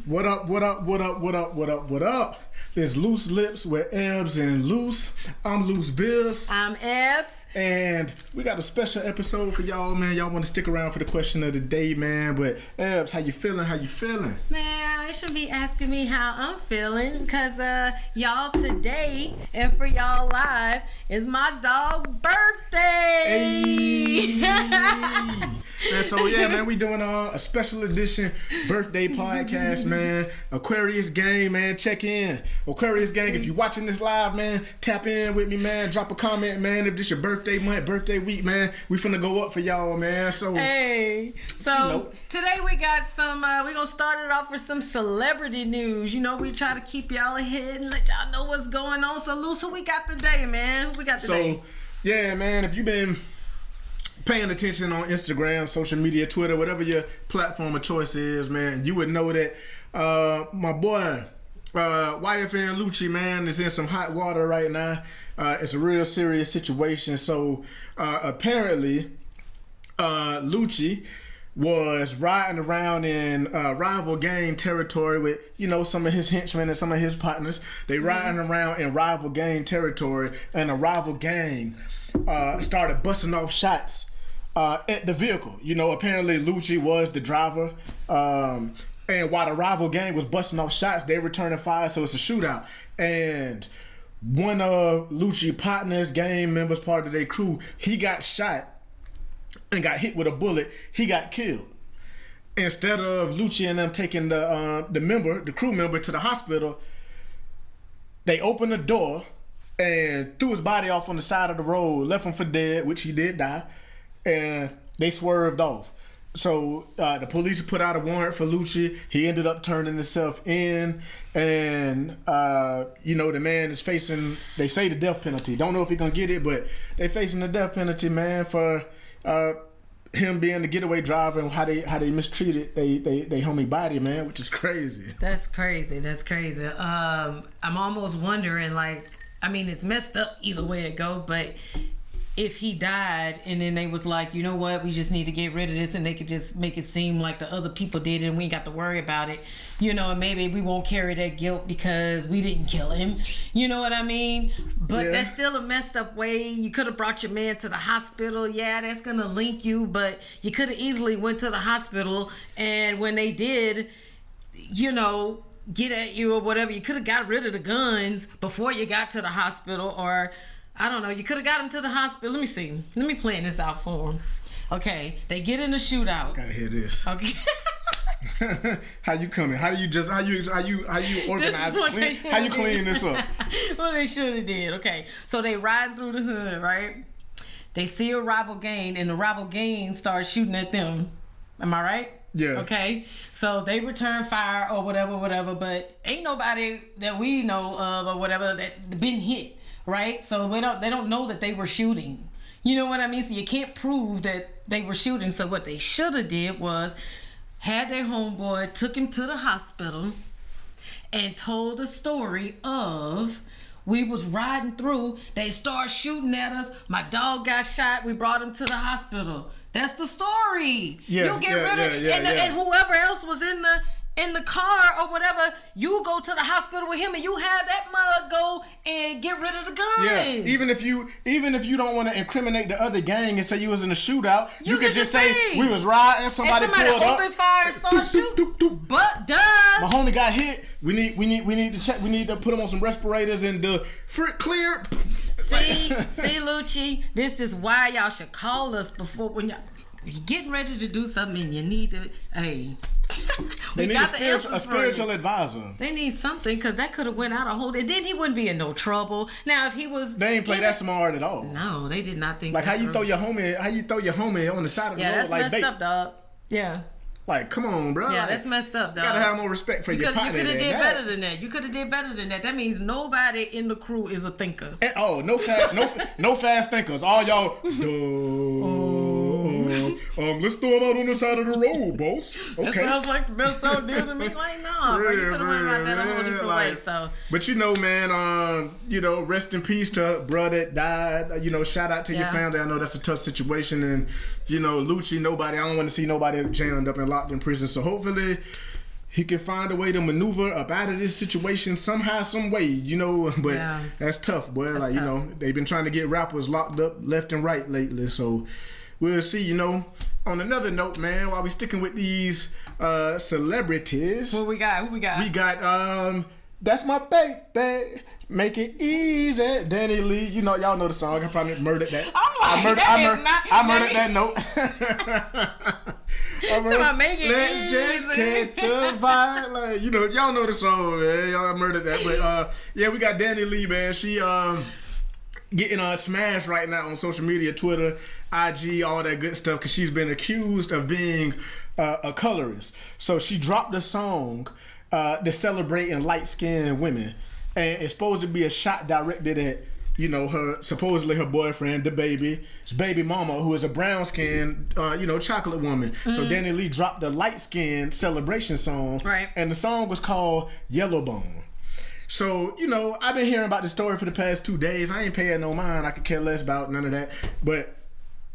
What up, what up, what up, what up, what up, what up? It's Loose Lips with Ebbz and Loose. I'm Loose Bills. I'm Ebbz. And we got a special episode for y'all, man. Y'all want to stick around for the question of the day, man. But Ebbz, how you feeling? How you feeling? Man, you should be asking me how I'm feeling because y'all today and for y'all live is my dog birthday. Hey. And so yeah, man, we doing a special edition birthday podcast, man. Aquarius gang, man, check in. Aquarius gang, if you watching this live, man, tap in with me, man. Drop a comment, man. If this your birthday month, birthday week, man, we finna go up for y'all, man. So hey, so today we got some. We gonna start it off with some celebrity news. You know, we try to keep y'all ahead and let y'all know what's going on. So, Luce, who we got today, man? Who we got today? So, yeah, man, if you've been paying attention on Instagram, social media, Twitter, whatever your platform of choice is, man, you would know that my boy YFN Lucci, man, is in some hot water right now. It's a real serious situation. So apparently Lucci was riding around in rival gang territory with, you know, some of his henchmen and some of his partners. They riding around in rival gang territory, and a rival gang started busting off shots at the vehicle. You know, apparently Lucci was the driver. And while the rival gang was busting off shots, they returning fire, so it's a shootout. And one of Lucci partners, gang members, part of their crew, he got shot and got hit with a bullet. He got killed. Instead of Lucci and them taking the crew member to the hospital, they opened the door and threw his body off on the side of the road, left him for dead, which he did die, and they swerved off. So the police put out a warrant for Lucci. He ended up turning himself in, and you know, the man is facing, they say, the death penalty. Don't know if he's gonna get it, but they facing the death penalty, man, for him being the getaway driver and how they mistreated they homie body, man, which is crazy. That's crazy. I'm almost wondering, like, I mean, it's messed up either way it go, but if he died and then they was like, you know what, we just need to get rid of this, and they could just make it seem like the other people did it and we ain't got to worry about it, you know, and maybe we won't carry that guilt because we didn't kill him, you know what I mean? But yeah, that's still a messed up way. You could have brought your man to the hospital. Yeah, that's gonna link you, but you could have easily went to the hospital, and when they did, you know, get at you or whatever, you could have got rid of the guns before you got to the hospital, or I don't know, you could have got him to the hospital. Let me see. Let me plan this out for him. Okay, they get in the shootout. Gotta hear this. Okay. How you coming? How you organize? How you clean this up? Well, they should have did. Okay, so they riding through the hood, right? They see a rival gang, and the rival gang starts shooting at them. Am I right? Yeah. Okay, so they return fire or whatever, but ain't nobody that we know of or whatever that been hit. Right, so they don't know that they were shooting. You know what I mean? So you can't prove that they were shooting. So what they should have did was had their homeboy, took him to the hospital, and told the story of, we was riding through, they started shooting at us, my dog got shot, we brought him to the hospital. That's the story. Yeah, you get rid of it, and whoever else was in the car or whatever, you go to the hospital with him and you have that mug go and get rid of the guns. Yeah, even if you don't want to incriminate the other gang and say you was in a shootout, you could just say we was riding, somebody pulled up, open fire and start shooting. But duh, my homie got hit. We need to check. We need to put him on some respirators and the clear. See, Lucci, this is why y'all should call us before when you're getting ready to do something and you need to. Hey. They need a spiritual advisor. They need something, because that could have went out a whole day. Then he wouldn't be in no trouble. Now if he was, they ain't play that smart at all. No, they did not think. Like how you throw your homie on the side of the road like bait. Yeah, that's messed up, dog. Yeah. Like, come on, bro. Yeah, that's messed up, dog. You gotta have more respect for your partner. You could have did better than that. You could have did better than that. That means nobody in the crew is a thinker. And, no fast thinkers. All y'all. Let's throw him out on the side of the road, boss. Okay. That sounds like the best idea to me. Like, nah, bro, you could have went about that a whole different way. So, but you know, man, you know, rest in peace to bro that died. You know, shout out to your family. I know that's a tough situation, and you know, Lucci, I don't want to see nobody jammed up and locked in prison. So hopefully, he can find a way to maneuver up out of this situation somehow, some way, you know. But that's tough, boy. That's like tough. You know, they've been trying to get rappers locked up left and right lately. So we'll see. You know. On another note, man, while we sticking with these celebrities, what we got? Who we got? We got That's My Baby, Make It Easy, Danileigh. You know, y'all know the song. I probably murdered that. I murdered that note. Let's just catch a vibe. Like, you know, y'all know the song, man. Y'all murdered that. But yeah, we got Danileigh, man. She getting smashed right now on social media, Twitter, IG, all that good stuff, because she's been accused of being a colorist. So she dropped a song to celebrating light-skinned women, and it's supposed to be a shot directed at, you know, supposedly her boyfriend, the baby, his baby mama, who is a brown-skinned, you know, chocolate woman. Mm-hmm. So Danileigh dropped a light-skinned celebration song, right? And the song was called Yellowbone. So, you know, I've been hearing about this story for the past 2 days. I ain't paying no mind. I could care less about none of that. But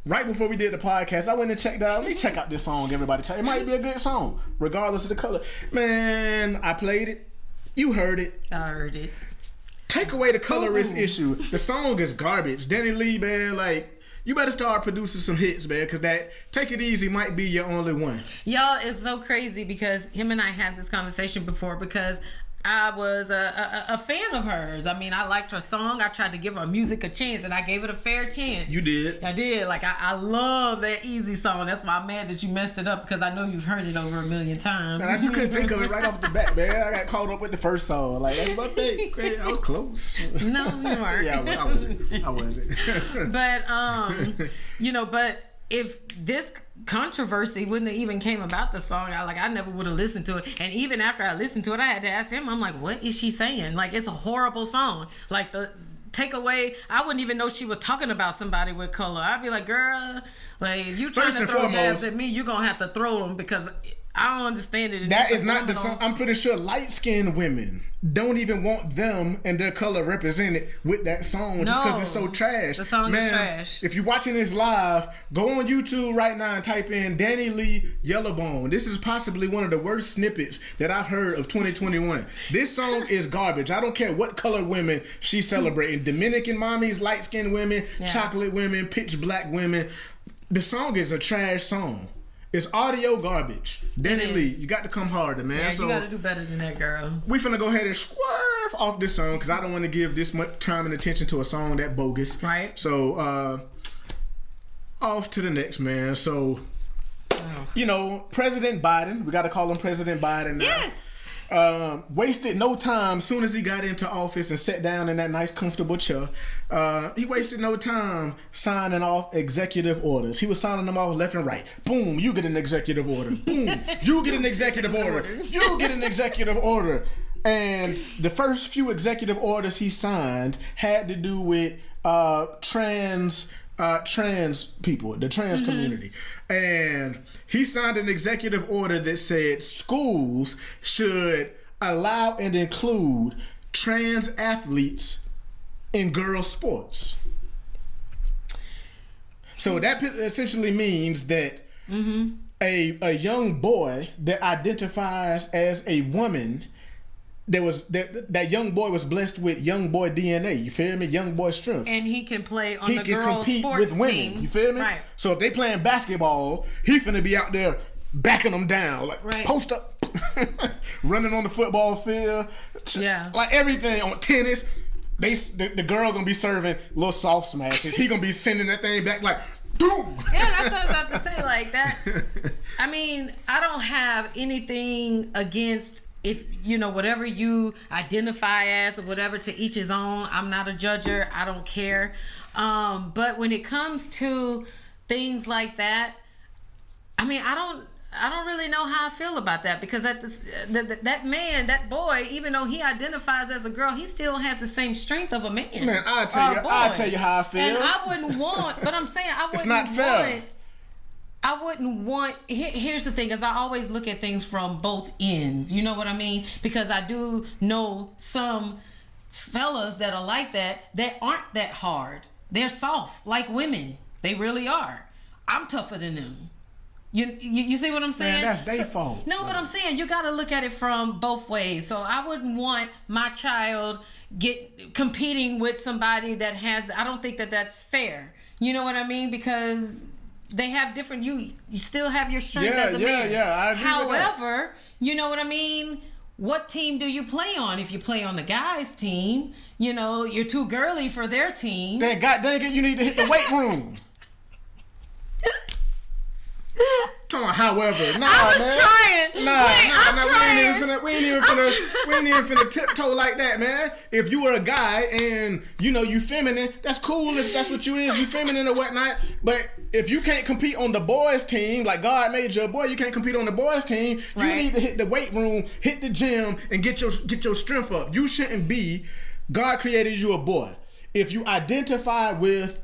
right before we did the podcast, I went and checked out. Let me check out this song, everybody. It might be a good song, regardless of the color. Man, I played it. You heard it. I heard it. Take away the colorist issue. The song is garbage. Danileigh, man, like, you better start producing some hits, man, because that Take It Easy might be your only one. Y'all, it's so crazy because him and I had this conversation before, because I was a fan of hers. I mean, I liked her song. I tried to give her music a chance, and I gave it a fair chance. You did. I did. Like, I love that Easy song. That's why I'm mad that you messed it up, because I know you've heard it over 1,000,000 times. Man, I just couldn't think of it right off the bat, man. I got caught up with the first song. Like, that's my thing. Man, I was close. No, you weren't. Yeah, I wasn't. But, you know, but if this controversy wouldn't have even came about the song, I never would have listened to it. And even after I listened to it, I had to ask him, I'm like, what is she saying? Like, it's a horrible song. Like, the takeaway, I wouldn't even know she was talking about somebody with color. I'd be like, girl, like, if you trying to throw jabs at me, you're gonna have to throw them, because I don't understand it. That is not the song. I'm pretty sure light-skinned women don't even want them and their color represented with that song, just because it's so trash. The song is trash. If you're watching this live, go on YouTube right now and type in Danileigh Yellowbone. This is possibly one of the worst snippets that I've heard of 2021. This song is garbage. I don't care what color women she's celebrating. Dominican mommies, light-skinned women, chocolate women, pitch black women. The song is a trash song. It's audio garbage. Danileigh, you got to come harder, man. Yeah, you got to do better than that, girl. We finna go ahead and swerve off this song, because I don't want to give this much time and attention to a song that bogus. Right. So, off to the next, man. So, you know, President Biden, we got to call him President Biden now. Yes. Wasted no time soon as he got into office and sat down in that nice comfortable chair. He wasted no time signing off executive orders. He was signing them off left and right. Boom, you get an executive order. Boom, you get an executive order. You get an executive order. And the first few executive orders he signed had to do with trans people, the trans community. And he signed an executive order that said schools should allow and include trans athletes in girls' sports. So that essentially means that a young boy that identifies as a woman, that young boy was blessed with young boy DNA. You feel me? Young boy strength. And he can play on the girls' sports team. He can compete with women. You feel me? Right. So if they playing basketball, he finna be out there backing them down, like post up, running on the football field. Yeah. Like everything on tennis. The girl gonna be serving little soft smashes. He gonna be sending that thing back like, boom. Yeah, that's what I was about to say. Like that. I mean, I don't have anything against, if you know, whatever you identify as or whatever, to each his own. I'm not a judger. I don't care. But when it comes to things like that, I mean, I don't really know how I feel about that, because that man, that boy, even though he identifies as a girl, he still has the same strength of a man. Man, I'll tell you how I feel. And I wouldn't want, but I'm saying I wouldn't it's not fair. I wouldn't want, here's the thing, is I always look at things from both ends. You know what I mean? Because I do know some fellas that are like that aren't that hard. They're soft, like women. They really are. I'm tougher than them. You see what I'm saying? Man, that's their fault. No, but I'm saying you got to look at it from both ways. So I wouldn't want my child competing with somebody that has. I don't think that that's fair. You know what I mean? Because they have different. You still have your strength as a man. Yeah. I agree with that. However, you know what I mean? What team do you play on? If you play on the guys' team, you're too girly for their team. Then God dang it, you need to hit the weight room. However, I was trying. We ain't even finna tiptoe like that, man. If you were a guy and you feminine, that's cool if that's what you is, you feminine or whatnot. But if you can't compete on the boys' team, like God made you a boy, you can't compete on the boys' team. You need to hit the weight room, hit the gym, and get your strength up. You shouldn't be. God created you a boy. If you identify with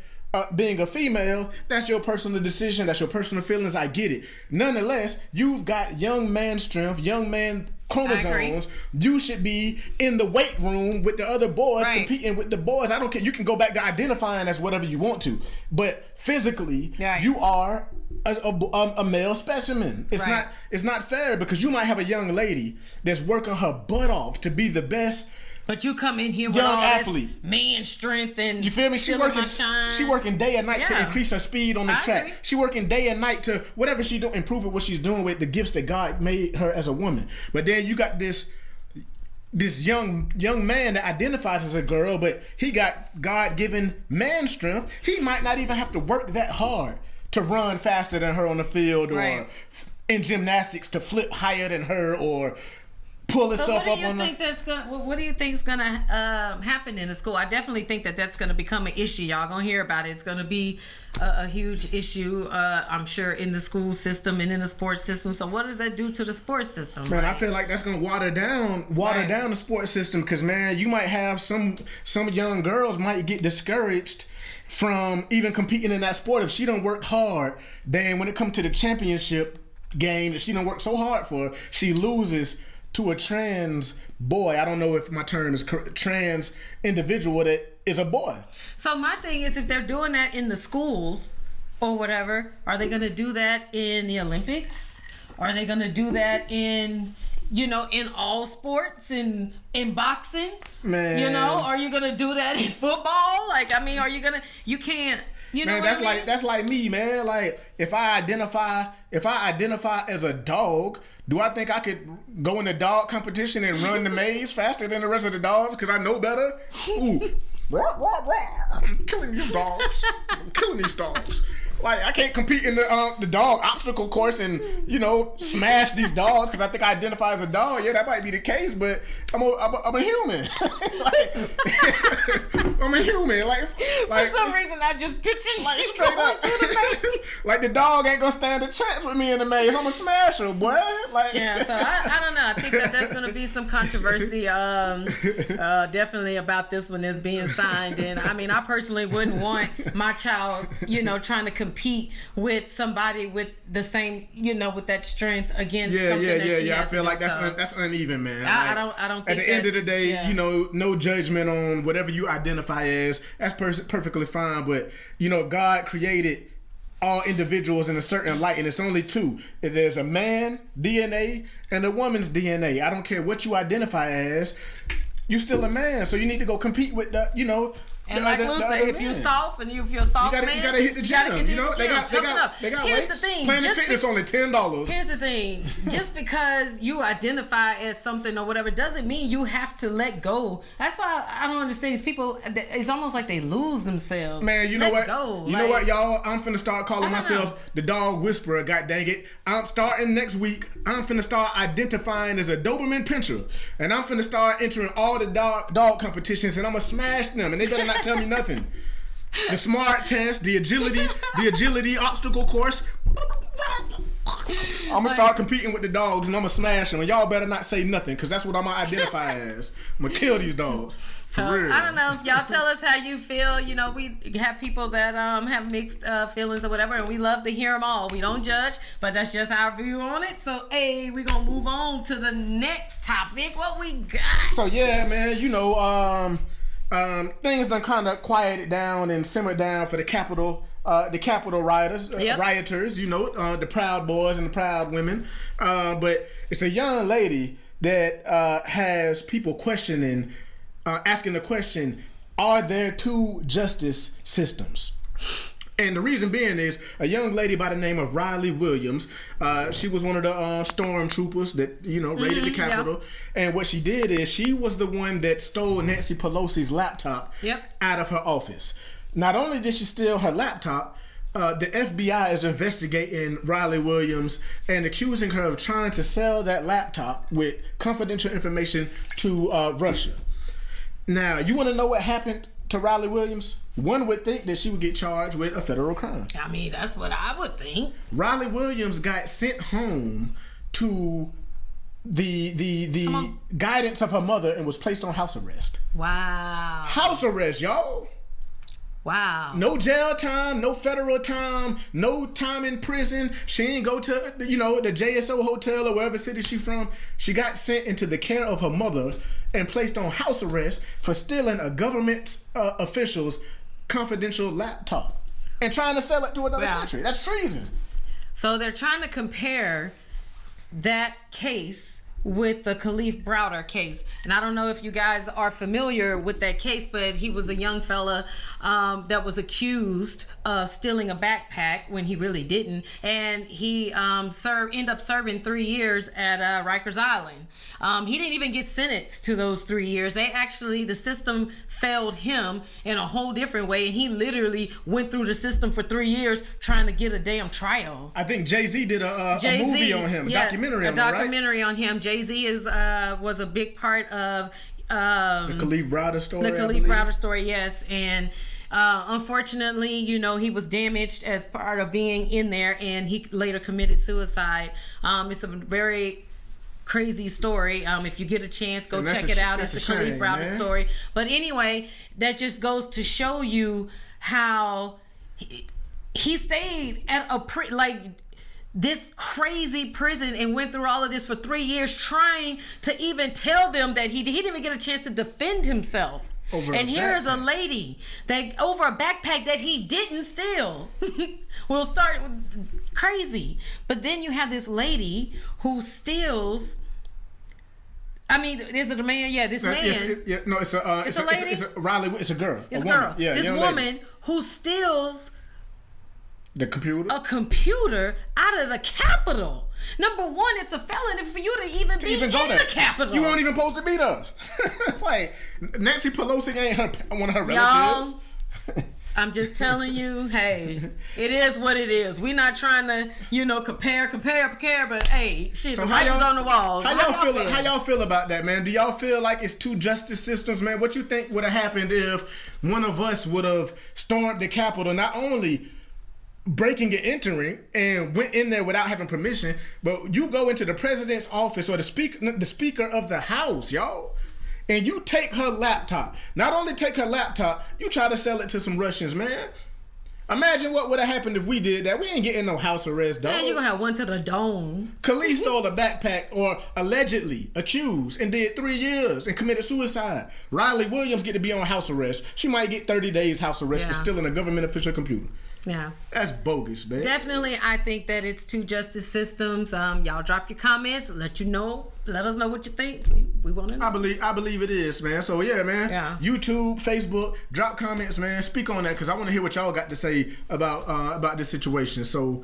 being a female, that's your personal decision, that's your personal feelings, I get it. Nonetheless, you've got young man strength, young man chromosomes. You should be in the weight room with the other boys, competing with the boys. I don't care. You can go back to identifying as whatever you want to, but physically, you are a male specimen. It's not fair, because you might have a young lady that's working her butt off to be the best. But you come in here with all this man strength and you feel me? She working day and night to increase her speed on the track. Agree. She working day and night to whatever she do, improve what she's doing with the gifts that God made her as a woman. But then you got this young man that identifies as a girl, but he got God-given man strength. He might not even have to work that hard to run faster than her on the field, or in gymnastics to flip higher than her, or pull itself up on what do you think is gonna happen in the school? I definitely think that that's gonna become an issue. Y'all gonna hear about it. It's gonna be a huge issue, I'm sure, in the school system and in the sports system. So what does that do to the sports system? Man, I feel like that's gonna water down the sports system, because man, you might have some young girls might get discouraged from even competing in that sport if she done worked hard. Then when it comes to the championship game that she done worked so hard for, she loses to a trans boy. I don't know if my term is trans individual that is a boy. So my thing is, if they're doing that in the schools or whatever, are they going to do that in the Olympics? Are they going to do that in all sports, in boxing? Man. Are you going to do that in football? Like, I mean, are you going to, you can't, man, that's like me, man. Like, if I identify as a dog, do I think I could go in a dog competition and run the maze faster than the rest of the dogs because I know better? Ooh, I'm killing these dogs. Like, I can't compete in the dog obstacle course and smash these dogs because I think I identify as a dog. Yeah, that might be the case, but I'm a human. I'm a human. Like for some reason, I just pictured like straight up. Like, the dog ain't gonna stand a chance with me in the maze. I'm gonna smash her, boy. Like, yeah. So I don't know. I think that there's gonna be some controversy, definitely about this one that's being signed. And I mean, I personally wouldn't want my child, trying to compete with somebody with the same, with that strength against something that she has I feel to like do. that's uneven, man. I don't think at the end of the day, no judgment on whatever you identify as. That's perfectly fine. But God created all individuals in a certain light, and it's only two. There's a man DNA and a woman's DNA. I don't care what you identify as. You're still a man, so you need to go compete with the, And like Lou said, if you're soft and if you're a soft man, you gotta hit the gym. They got Here's the thing. Planet Fitness only $10. Here's the thing. Just because you identify as something or whatever doesn't mean you have to let go. That's why I don't understand these people. It's almost like they lose themselves. Man, you know what? You know what, y'all? I'm finna start calling myself the dog whisperer. God dang it! I'm starting next week. I'm finna start identifying as a Doberman Pinscher, and I'm finna start entering all the dog competitions, and I'm gonna smash them, and they better not tell me nothing. The smart test, the agility obstacle course. I'm gonna start competing with the dogs and I'm gonna smash them. And y'all better not say nothing, because that's what I'm gonna identify as. I'm gonna kill these dogs. For real. I don't know. Y'all tell us how you feel. We have people that have mixed feelings or whatever, and we love to hear them all. We don't judge, but that's just our view on it. So, hey, we're gonna move on to the next topic. What we got? So, yeah, man, things done kind of quieted down and simmered down for the Capitol the Capitol rioters, you know, the Proud Boys and the Proud Women. But it's a young lady that has people questioning, asking the question, are there two justice systems? And the reason being is a young lady by the name of Riley Williams. She was one of the stormtroopers that, you know, raided the Capitol. Yeah. And what she did is she was the one that stole Nancy Pelosi's laptop out of her office. Not only did she steal her laptop, the FBI is investigating Riley Williams and accusing her of trying to sell that laptop with confidential information to Russia. Now, you want to know what happened to Riley Williams? One would think that she would get charged with a federal crime. I mean, that's what I would think. Riley Williams got sent home to the guidance of her mother and was placed on house arrest. Wow. House arrest, y'all. Wow. No jail time, no federal time, no time in prison. She ain't go to, you know, the JSO hotel or wherever city she from. She got sent into the care of her mother and placed on house arrest for stealing a government official's confidential laptop and trying to sell it to another country. That's treason. So they're trying to compare that case with the Khalif Browder case. And I don't know if you guys are familiar with that case, but he was a young fella that was accused of stealing a backpack when he really didn't. And he ended up serving 3 years at Rikers Island. He didn't even get sentenced to those 3 years. The system failed him in a whole different way, and he literally went through the system for 3 years trying to get a damn trial. I think Jay-Z did a movie on him, documentary on him, right? Documentary on him. Jay-Z was a big part of the Khalif Browder story. The Khalif Browder story, yes. And unfortunately, you know, he was damaged as part of being in there, and he later committed suicide. It's a very crazy story. If you get a chance, go check it out. It's the Khalif Browder story. But anyway, that just goes to show you how he stayed at this crazy prison and went through all of this for 3 years trying to even tell them that he didn't even get a chance to defend himself. Here's a lady that over a backpack that he didn't steal. We'll start with crazy. But then you have this lady who steals. I mean, is it a man? Yeah, this man. It's a lady. It's a Riley. It's a girl. It's a a girl. Woman. Yeah, this woman who steals a computer out of the Capitol. Number one, it's a felony for you to even be in the Capitol. You won't even supposed to be there. Like, Nancy Pelosi ain't one of her relatives. Y'all, I'm just telling you, hey, it is what it is. We're not trying to, you know, compare, but hey, shit, so the writing's on the walls. How y'all feel about that, man? Do y'all feel like it's two justice systems, man? What you think would have happened if one of us would have stormed the Capitol, not only breaking and entering and went in there without having permission, but you go into the president's office or the speaker of the house, y'all, and you take her laptop. Not only take her laptop, you try to sell it to some Russians, man. Imagine what would have happened if we did that. We ain't getting no house arrest, dog. Man, you gonna have one to the dome. Khalif stole a backpack, or allegedly accused, and did 3 years and committed suicide. Riley Williams get to be on house arrest. She might get 30 days house arrest for stealing a government official computer. Yeah. That's bogus, man. Definitely, I think that it's two justice systems. Y'all drop your comments. Let us know what you think. We want to know. I believe it is, man. So yeah, man. Yeah. YouTube, Facebook, drop comments, man. Speak on that, because I want to hear what y'all got to say about this situation. So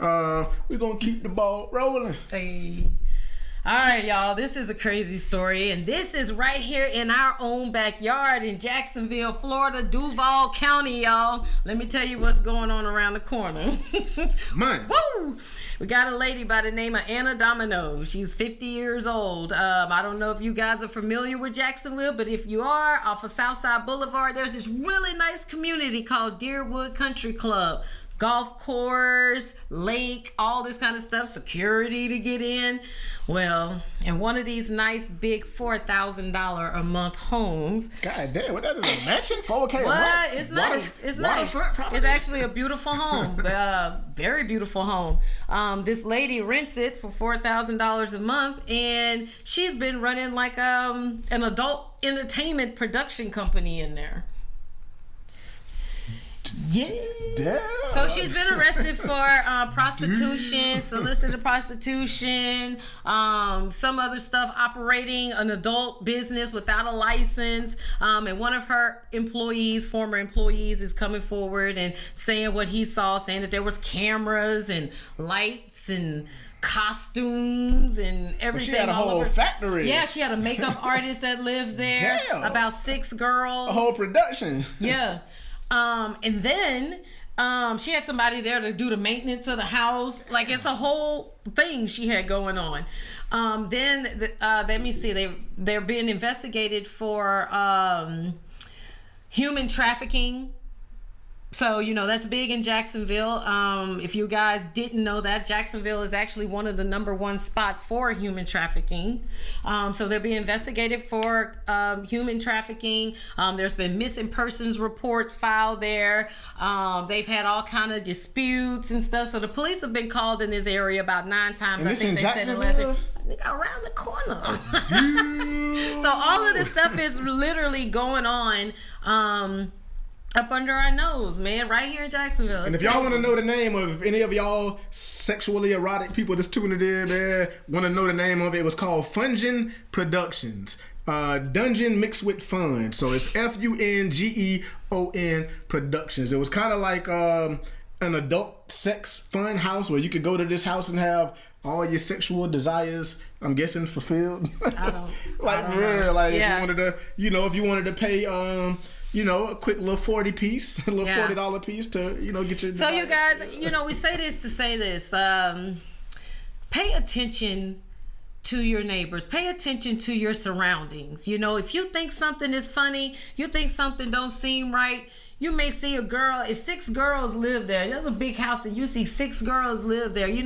we're gonna keep the ball rolling. Hey. All right, y'all, this is a crazy story, and this is right here in our own backyard in Jacksonville, Florida, Duval County, y'all. Let me tell you what's going on around the corner. Man. Woo! We got a lady by the name of Anna Domino. She's 50 years old. I don't know if you guys are familiar with Jacksonville, but if you are, off of Southside Boulevard, there's this really nice community called Deerwood Country Club. Golf course, lake, all this kind of stuff, security to get in. Well, in one of these nice big $4,000 a month homes. God damn, what that is, a mansion? 4K a month? It's nice. It's nice. It's actually a beautiful home. Very beautiful home. This lady rents it for $4,000 a month, and she's been running like an adult entertainment production company in there. Yeah. Damn. So she's been arrested for prostitution, solicited prostitution, some other stuff, operating an adult business without a license. And one of her former employees, is coming forward and saying what he saw, saying that there was cameras and lights and costumes and everything. She had a whole factory. Yeah, she had a makeup artist that lived there. Damn. About 6 girls. A whole production. Yeah. And then she had somebody there to do the maintenance of the house. Like, it's a whole thing she had going on. Then let me see, they're being investigated for human trafficking. So, that's big in Jacksonville. If you guys didn't know that, Jacksonville is actually one of the #1 spots for human trafficking. So they're being investigated for human trafficking. There's been missing persons reports filed there. They've had all kind of disputes and stuff. So the police have been called in this area about 9 times. And I this think in they Jacksonville? said around the corner. So all of this stuff is literally going on up under our nose, man, right here in Jacksonville. And if y'all want to know the name of any of y'all sexually erotic people that's tuning in, man, want to know the name of it, it was called Fungeon Productions. Dungeon mixed with fun. So it's FUNGEON Productions. It was kind of like an adult sex fun house where you could go to this house and have all your sexual desires, I'm guessing, fulfilled. I don't real, like yeah. if you wanted to pay a quick little 40 piece, a little $40 piece to, get your. So you guys, we say this to say this. Pay attention to your neighbors. Pay attention to your surroundings. If you think something is funny, you think something don't seem right, you may see a girl. If 6 girls live there, there's a big house and you see 6 girls live there. It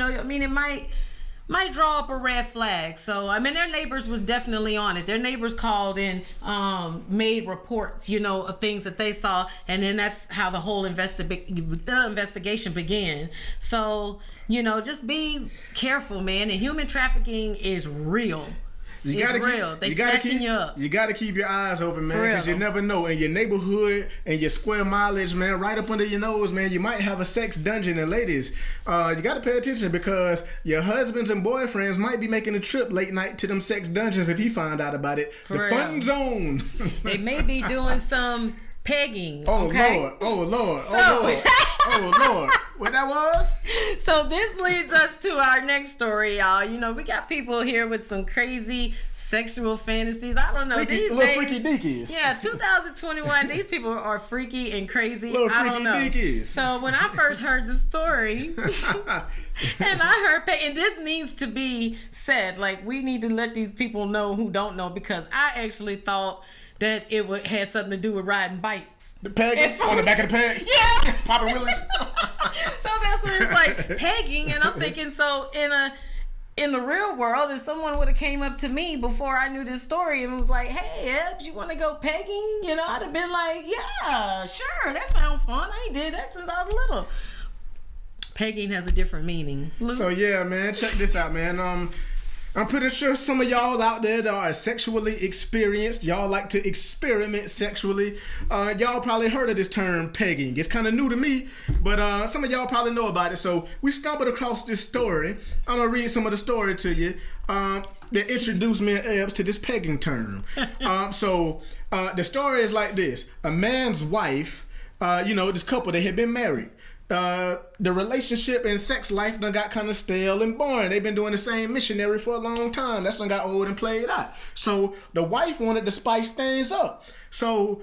might draw up a red flag. So, their neighbors was definitely on it. Their neighbors called and made reports, of things that they saw. And then that's how the whole investigation began. So, just be careful, man. And human trafficking is real. It's real. They snatching you up. You got to keep your eyes open, man, because you never know. In your neighborhood and your square mileage, man, right up under your nose, man, you might have a sex dungeon. And ladies, you got to pay attention because your husbands and boyfriends might be making a trip late night to them sex dungeons if he find out about it. The fun zone. They may be doing some pegging. Oh, okay? Lord. Oh, Lord. Oh, Lord. Oh, Lord. What that was? So this leads us to our next story, y'all. We got people here with some crazy sexual fantasies. I don't know. Little freaky deakies. Yeah, 2021, these people are freaky and crazy. Little freaky I don't know. deakies. So when I first heard the story, and I heard, and this needs to be said, like, we need to let these people know who don't know, because I actually thought that it had something to do with riding bikes. The pegging on the back of the pegs? Yeah. Popping wheelies? So that's what it's like, pegging, and I'm thinking, so in the real world, if someone would have came up to me before I knew this story and was like, hey, Ebbz, you want to go pegging? I'd have been like, yeah, sure, that sounds fun. I ain't did that since I was little. Pegging has a different meaning. Luke? So yeah, man, check this out, man. I'm pretty sure some of y'all out there that are sexually experienced, y'all like to experiment sexually. Y'all probably heard of this term, pegging. It's kind of new to me, but some of y'all probably know about it. So we stumbled across this story. I'm going to read some of the story to you that introduced me and Ebbz to this pegging term. So the story is like this. A man's wife, this couple, they had been married. The relationship and sex life done got kind of stale and boring. They've been doing the same missionary for a long time. That's done got old and played out. So the wife wanted to spice things up. So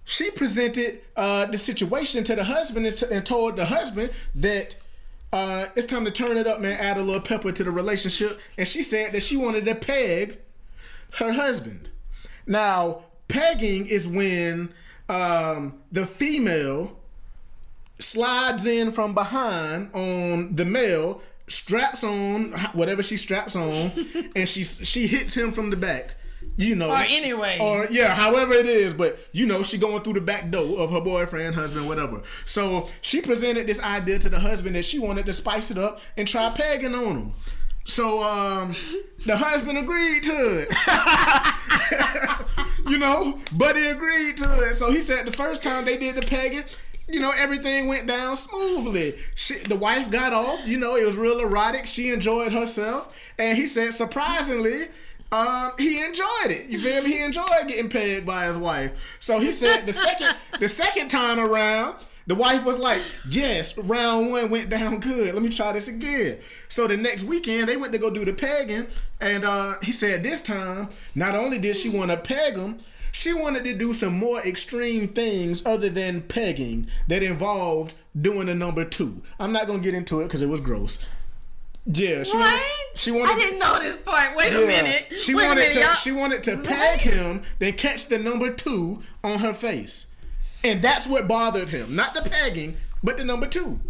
she presented the situation to the husband and told the husband that it's time to turn it up, man, add a little pepper to the relationship. And she said that she wanted to peg her husband. Now, pegging is when the female slides in from behind on the male, straps on whatever she straps on, and she hits him from the back. Or anyway. Or yeah, however it is, but she going through the back door of her boyfriend, husband, whatever. So she presented this idea to the husband that she wanted to spice it up and try pegging on him. So the husband agreed to it. Buddy agreed to it. So he said the first time they did the pegging, everything went down smoothly. The wife got off. It was real erotic. She enjoyed herself. And he said, surprisingly, he enjoyed it. You feel me? He enjoyed getting pegged by his wife. So he said the second time around, the wife was like, yes, round 1 went down good. Let me try this again. So the next weekend, they went to go do the pegging. And he said this time, not only did she want to peg him, she wanted to do some more extreme things other than pegging that involved doing a number 2. I'm not going to get into it because it was gross. Yeah, she wanted. I didn't know this part. Wait a minute. She wanted to peg him, then catch the number 2 on her face, and that's what bothered him. Not the pegging, but the number 2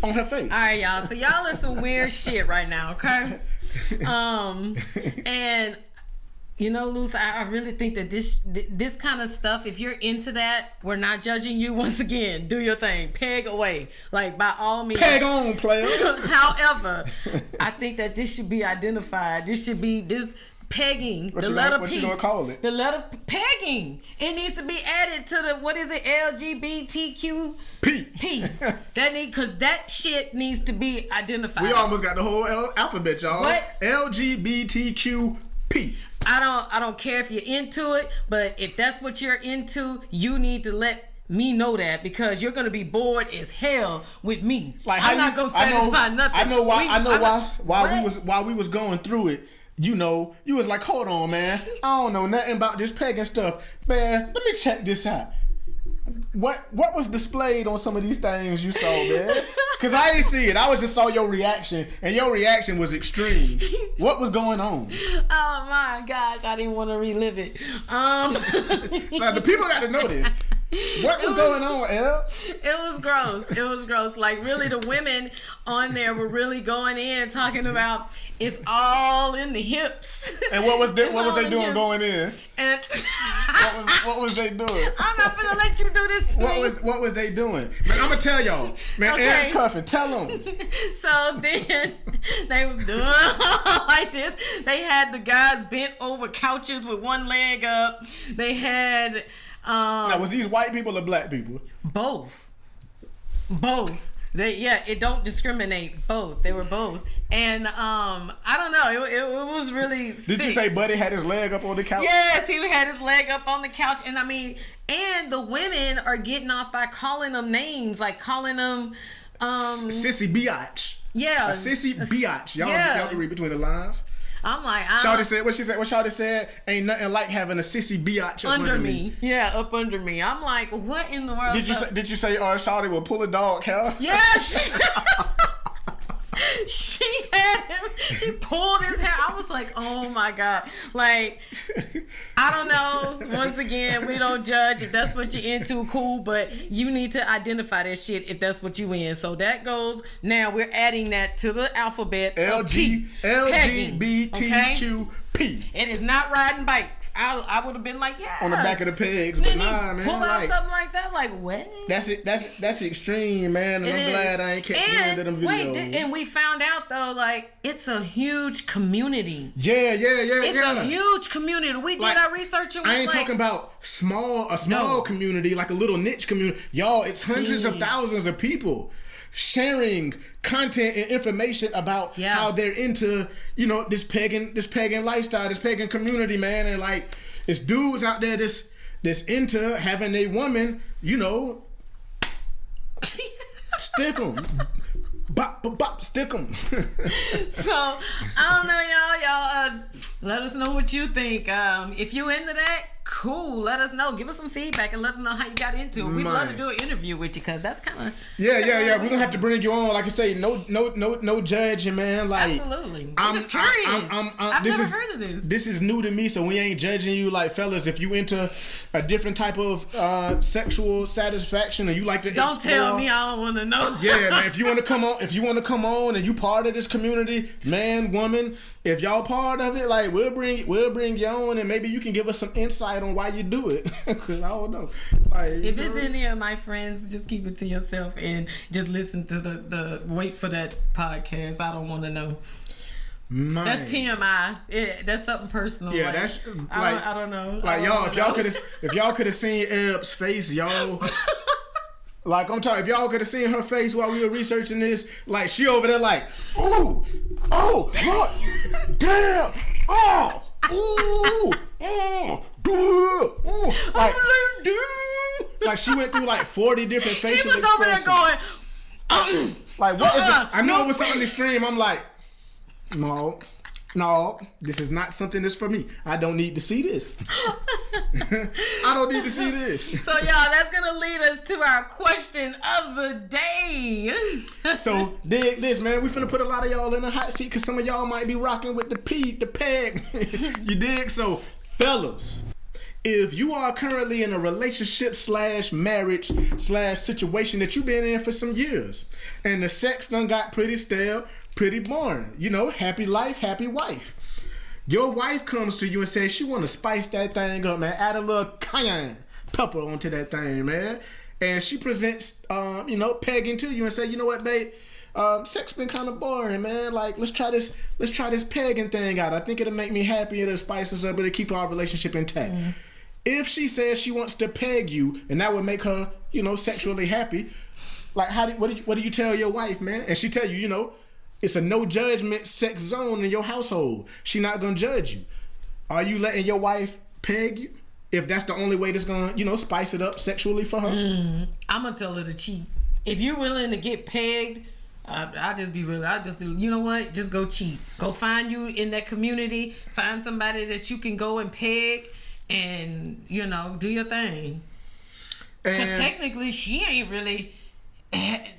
on her face. All right, y'all. So y'all in some weird shit right now, okay? And Luz, I really think that this kind of stuff, if you're into that, we're not judging you. Once again, do your thing. Peg away. Like, by all means. Peg on, player. However, I think that this should be identified. This pegging. What you gonna call it? The letter pegging. It needs to be added to the, what is it, LGBTQ? P. Because that shit needs to be identified. We almost got the whole alphabet, y'all. What? LGBTQP. I don't care if you're into it, but if that's what you're into, you need to let me know that, because you're gonna be bored as hell with me. Like, I'm not gonna satisfy nothing. I know why. While we was going through it, you was like, hold on, man. I don't know nothing about this pegging stuff, man. Let me check this out. What was displayed on some of these things you saw, man? Because I ain't see it. I just saw your reaction, and your reaction was extreme. What was going on? Oh my gosh, I didn't want to relive it. Now, the people got to know this. What was going on, Ebbz? It was gross. Like, really, the women on there were really going in, talking about it's all in the hips. And what was they doing going in? And what was they doing? I'm not gonna let you do this. What was they doing? Man, I'm gonna tell y'all. Man, okay. Ebbz cuffing. Tell them. So then they was doing like this. They had the guys bent over couches with one leg up. They had. Now, was these white people or black people? Both. It don't discriminate. Both. They were both. And I don't know. It was really sick. Did you say Buddy had his leg up on the couch? Yes, he had his leg up on the couch. And and the women are getting off by calling them names, like calling them sissy biatch. Yeah. A sissy biatch. Y'all can read between the lines. I'm like, Shawty said what she said. What Shawty said, ain't nothing like having a sissy biatch up under me. Yeah, up under me. I'm like, what in the world? Did you say Shawty will pull a dog hair? Yes. She had him. She pulled his hair. I was like, oh my God. Like, I don't know. Once again, we don't judge. If that's what you're into, cool. But you need to identify that shit if that's what you in. So that goes. Now we're adding that to the alphabet. LGBTQP. It is not riding bikes. I would have been like, yeah. On the back of the pegs, but nah, man. Pull out something like that, like what? That's it. That's extreme, man. And I'm glad I ain't catch the end of them videos. And we found out though, like, it's a huge community. Yeah. It's a huge community. We did our research and I ain't talking about a small community, like a little niche community. Y'all, it's hundreds of thousands of people sharing content and information about how they're into, this pagan lifestyle, this pagan community, man. And like, it's dudes out there that's into having a woman, stick them. Bop, stick them. So, I don't know, y'all let us know what you think. If you into that, cool. Let us know. Give us some feedback and let us know how you got into it. We'd love to do an interview with you, because that's kind of... Yeah. We're going to have to bring you on. Like I say, no judging, man. Like, absolutely. I'm just curious. I've never heard of this. This is new to me, so we ain't judging you. Like, fellas, if you into a different type of sexual satisfaction and you like to Don't tell me I don't want to know. Yeah, man. If you want to come on and you part of this community, man, woman, if y'all part of it, like, we'll bring you on, and maybe you can give us some insight on why you do it. Cause I don't know. Like, if it's any of my friends, just keep it to yourself and just listen to the wait for that podcast. I don't want to know. That's TMI. That's something personal. Yeah, like, that's like, I don't know. Like, y'all, if y'all could have seen Ebb's face, y'all. Like, I'm talking, if y'all could have seen her face while we were researching this, like, she over there like, ooh, oh, look, damn, oh, ooh, like she went through like 40 different facial expressions. He was over there going, like, what is it? I know it was something extreme. I'm like, no, this is not something that's for me. I don't need to see this. I don't need to see this. So, y'all, that's going to lead us to our question of the day. So, dig this, man. We finna put a lot of y'all in the hot seat because some of y'all might be rocking with the peg. You dig? So, fellas, if you are currently in a relationship / marriage / situation that you've been in for some years and the sex done got pretty stale, pretty boring, you know, happy life, happy wife. Your wife comes to you and says she want to spice that thing up, man. Add a little cayenne pepper onto that thing, man. And she presents, you know, pegging to you and say, you know what, babe, sex been kind of boring, man. Like, let's try this pegging thing out. I think it'll make me happy. It'll spice us up. It'll keep our relationship intact. Mm. If she says she wants to peg you and that would make her, you know, sexually happy, like, what do you tell your wife, man? And she tell you, you know, it's a no judgment sex zone in your household. She not gonna judge you. Are you letting your wife peg you? If that's the only way that's gonna, you know, spice it up sexually for her? I'm gonna tell her to cheat. If you're willing to get pegged, I'll just be real. I'll just, you know what? Just go cheat. Go find you in that community. Find somebody that you can go and peg and, you know, do your thing. Because technically she ain't really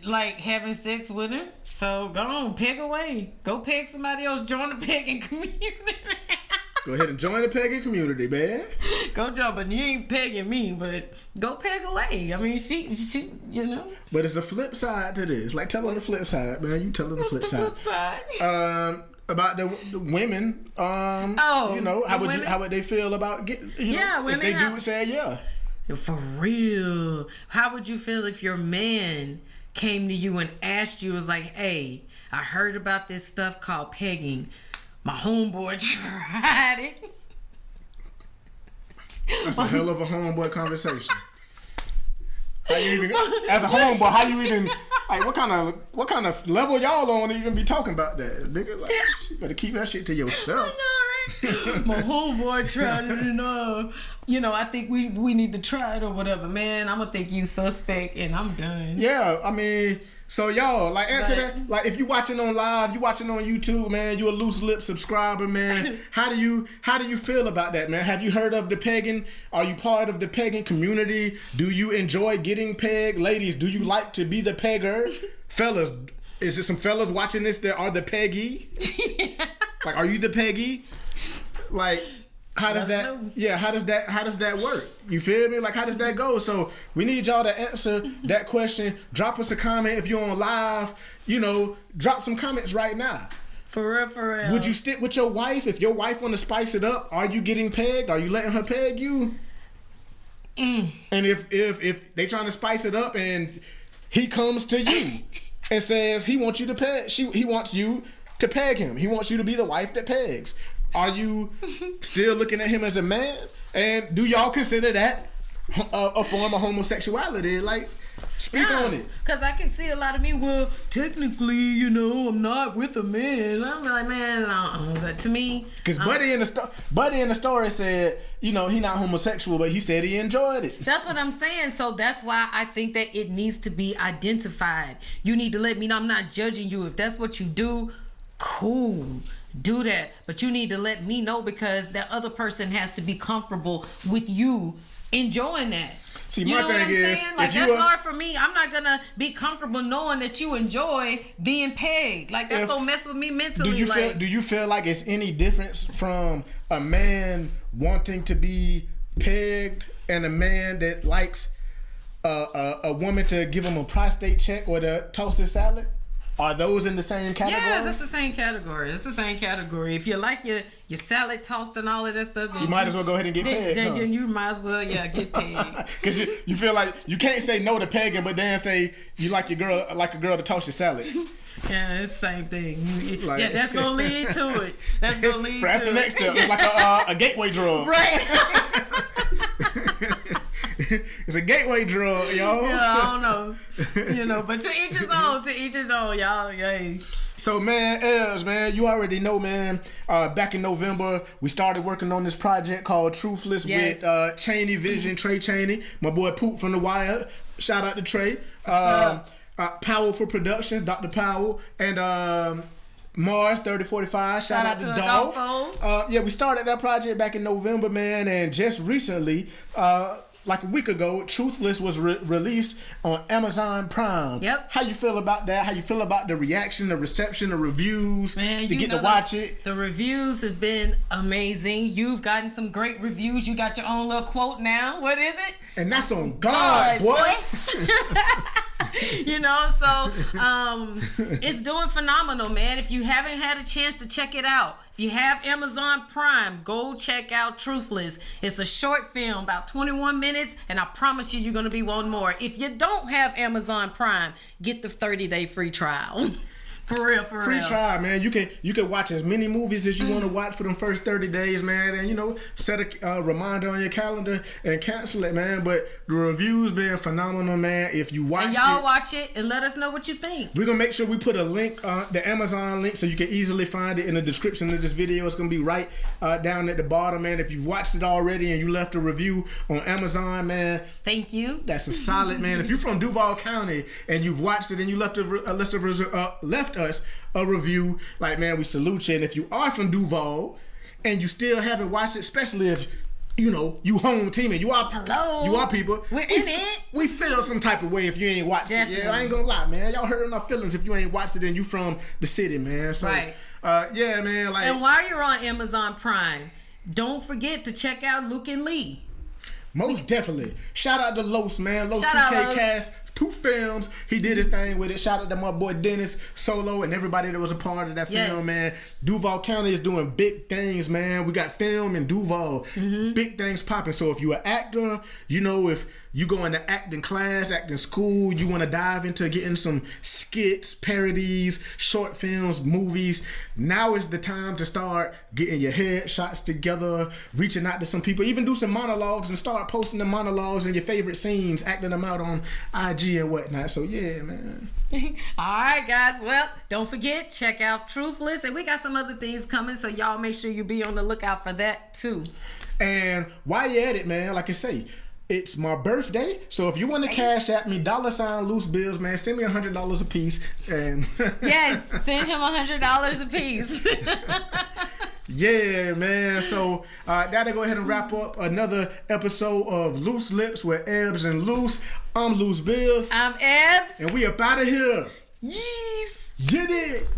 like having sex with him. So go on, peg away. Go peg somebody else. Join the pegging community. Go ahead and join the pegging community, man. Go jump, but you ain't pegging me, but go peg away. I mean, she, you know. But it's a flip side to this. Like, tell on the flip side, man. You tell on the flip side. About the women. You know, how would they feel about getting? You know, if they do say yeah. For real, how would you feel if your man came to you and asked you, was like, hey, I heard about this stuff called pegging. My homeboy tried it. That's a hell of a homeboy conversation. How you even, as a homeboy, how you even, like, what kind of level y'all on to even be talking about that? Nigga, like, you better keep that shit to yourself. I know, right? My homeboy tried it and you know, I think we need to try it or whatever. Man, I'm gonna think you suspect and I'm done. Yeah, I mean, so y'all, like, answer that. Like, if you watching on live, you watching on YouTube, man, you a Loose Lip subscriber, man. How do you feel about that, man? Have you heard of the pegging? Are you part of the pegging community? Do you enjoy getting pegged? Ladies, do you like to be the pegger? Fellas, is there some fellas watching this that are the peggy? Like, are you the peggy? Like, how does that work? You feel me? Like, how does that go? So we need y'all to answer that question. Drop us a comment if you're on live. You know, drop some comments right now. For real. Would you stick with your wife? If your wife want to spice it up, are you getting pegged? Are you letting her peg you? And if they trying to spice it up and he comes to you and says he wants you to peg, he wants you to peg him. He wants you to be the wife that pegs. Are you still looking at him as a man? And do y'all consider that a form of homosexuality? Like, speak on it. Because I can see a lot of me, well, technically, you know, I'm not with a man. I'm like, man, to me. Because Buddy in the story said, you know, he not homosexual, but he said he enjoyed it. That's what I'm saying. So that's why I think that it needs to be identified. You need to let me know. I'm not judging you. If that's what you do, cool. Do that, but you need to let me know because that other person has to be comfortable with you enjoying that. See, my thing is, like, that's hard for me. I'm not gonna be comfortable knowing that you enjoy being pegged. Like, that's gonna mess with me mentally. Do you feel like it's any difference from a man wanting to be pegged and a man that likes a woman to give him a prostate check or to toss his salad? Are those in the same category? Yes, it's the same category. It's the same category. If you like your salad tossed and all of that stuff, then you might as well go ahead and get pegged. Then you might as well, get pegged. Because you feel like you can't say no to pegging, but then say you like a girl to toss your salad. Yeah, it's the same thing. That's gonna lead to it. That's gonna lead to it. That's the next step. It's like a gateway drug. Right. It's a gateway drug, y'all. Yeah, I don't know. But to each his own, y'all. Yay. So, man, Ebbz, man, you already know, man. Back in November, we started working on this project called Truthless with Cheney Vision, Trey Cheney, my boy Poop from The Wire. Shout out to Trey. Powerful Productions, Dr. Powell, and Mars 3045. Shout out to Dolph. We started that project back in November, man, and just recently, like a week ago, Truthless was released on Amazon Prime. Yep. How you feel about that? How you feel about the reaction, the reception, the reviews? Man, you get to watch it. The reviews have been amazing. You've gotten some great reviews. You got your own little quote now. What is it? And that's on God, boy. So it's doing phenomenal, man. If you haven't had a chance to check it out, if you have Amazon Prime, go check out Truthless. It's a short film, about 21 minutes, and I promise you, you're going to be wanting more. If you don't have Amazon Prime, get the 30-day free trial. For real. Free trial, man. You can watch as many movies as you want to watch for them first 30 days, man. And, set a reminder on your calendar and cancel it, man. But the reviews been phenomenal, man. If you watch it. And y'all watch it and let us know what you think. We're going to make sure we put a link, the Amazon link, so you can easily find it in the description of this video. It's going to be right down at the bottom, man. If you've watched it already and you left a review on Amazon, man. Thank you. That's a solid, man. If you're from Duval County and you've watched it and you left us a review, like, man, we salute you. And if you are from Duval and you still haven't watched it, especially if you home team and you are people, we're in it. We feel some type of way if you ain't watched it. Yeah, I ain't gonna lie, man. Y'all hurting our feelings if you ain't watched it and you from the city, man. So right. Yeah, man. Like, and while you're on Amazon Prime, don't forget to check out Luke and Lee. Most definitely. Shout out to Los, man. Los Shout 2K out, Cast. 2 films. He did his thing with it. Shout out to my boy Dennis, Solo, and everybody that was a part of that film, man. Duval County is doing big things, man. We got film in Duval. Big things popping. So if you're an actor, if you go into acting class, acting school, you want to dive into getting some skits, parodies, short films, movies, now is the time to start getting your headshots together, reaching out to some people, even do some monologues and start posting the monologues and your favorite scenes, acting them out on IG and whatnot. So yeah, man. All right, guys. Well, don't forget, check out Truthless, and we got some other things coming, so y'all make sure you be on the lookout for that too. And while you're at it, man, like I say, it's my birthday, so if you want to cash at me, $loose bills, man, send me $100 a piece. And yes, send him $100 a piece. Yeah, man. So that'll go ahead and wrap up another episode of Loose Lips with Ebbz and Loose. I'm Loose Bills. I'm Ebbz. And we up out of here. Yes. Get it.